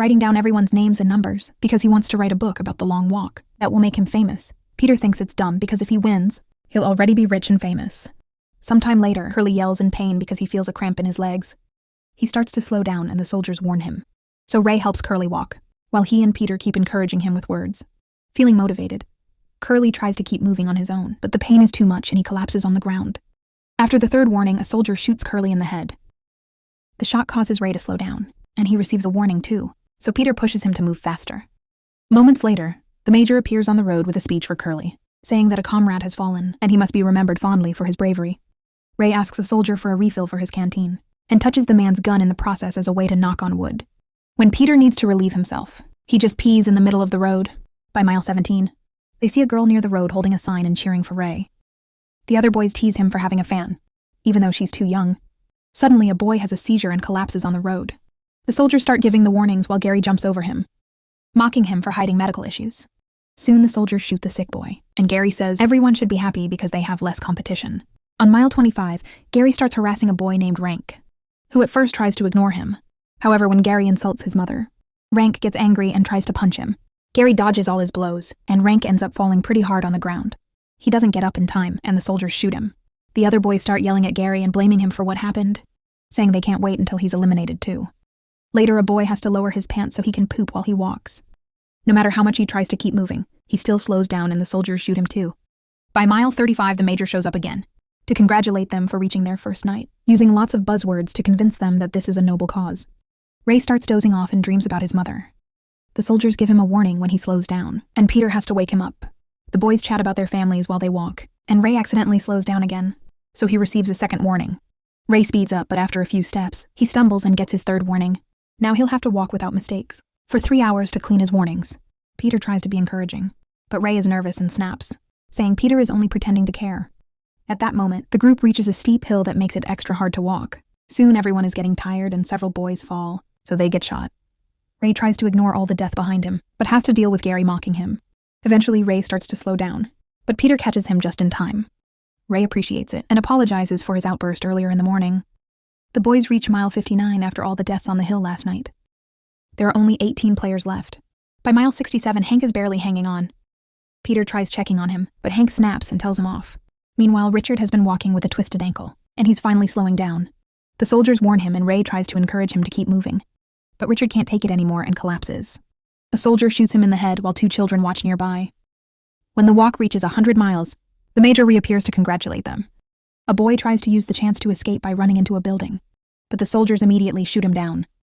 writing down everyone's names and numbers because he wants to write a book about the long walk that will make him famous. Peter thinks it's dumb because if he wins, he'll already be rich and famous. Sometime later, Curly yells in pain because he feels a cramp in his legs. He starts to slow down and the soldiers warn him. So Ray helps Curly walk, while he and Peter keep encouraging him with words. Feeling motivated, Curly tries to keep moving on his own, but the pain is too much and he collapses on the ground. After the third warning, a soldier shoots Curly in the head. The shot causes Ray to slow down, and he receives a warning too, so Peter pushes him to move faster. Moments later, the Major appears on the road with a speech for Curly, saying that a comrade has fallen and he must be remembered fondly for his bravery. Ray asks a soldier for a refill for his canteen, and touches the man's gun in the process as a way to knock on wood. When Peter needs to relieve himself, he just pees in the middle of the road. By mile 17, they see a girl near the road holding a sign and cheering for Ray. The other boys tease him for having a fan, even though she's too young. Suddenly, a boy has a seizure and collapses on the road. The soldiers start giving the warnings while Gary jumps over him, mocking him for hiding medical issues. Soon the soldiers shoot the sick boy, and Gary says everyone should be happy because they have less competition. On mile 25, Gary starts harassing a boy named Rank, who at first tries to ignore him. However, when Gary insults his mother, Rank gets angry and tries to punch him. Gary dodges all his blows, and Rank ends up falling pretty hard on the ground. He doesn't get up in time, and the soldiers shoot him. The other boys start yelling at Gary and blaming him for what happened, saying they can't wait until he's eliminated too. Later, a boy has to lower his pants so he can poop while he walks. No matter how much he tries to keep moving, he still slows down and the soldiers shoot him too. By mile 35, the Major shows up again, to congratulate them for reaching their first night, using lots of buzzwords to convince them that this is a noble cause. Ray starts dozing off and dreams about his mother. The soldiers give him a warning when he slows down, and Peter has to wake him up. The boys chat about their families while they walk, and Ray accidentally slows down again, so he receives a second warning. Ray speeds up, but after a few steps, he stumbles and gets his third warning. Now he'll have to walk without mistakes for 3 hours to clean his warnings. Peter tries to be encouraging, but Ray is nervous and snaps, saying Peter is only pretending to care. At that moment, the group reaches a steep hill that makes it extra hard to walk. Soon everyone is getting tired and several boys fall, so they get shot. Ray tries to ignore all the death behind him, but has to deal with Gary mocking him. Eventually, Ray starts to slow down, but Peter catches him just in time. Ray appreciates it and apologizes for his outburst earlier in the morning. The boys reach mile 59 after all the deaths on the hill last night. There are only 18 players left. By mile 67, Hank is barely hanging on. Peter tries checking on him, but Hank snaps and tells him off. Meanwhile, Richard has been walking with a twisted ankle, and he's finally slowing down. The soldiers warn him and Ray tries to encourage him to keep moving. But Richard can't take it anymore and collapses. A soldier shoots him in the head while 2 children watch nearby. When the walk reaches 100 miles, the Major reappears to congratulate them. A boy tries to use the chance to escape by running into a building, but the soldiers immediately shoot him down.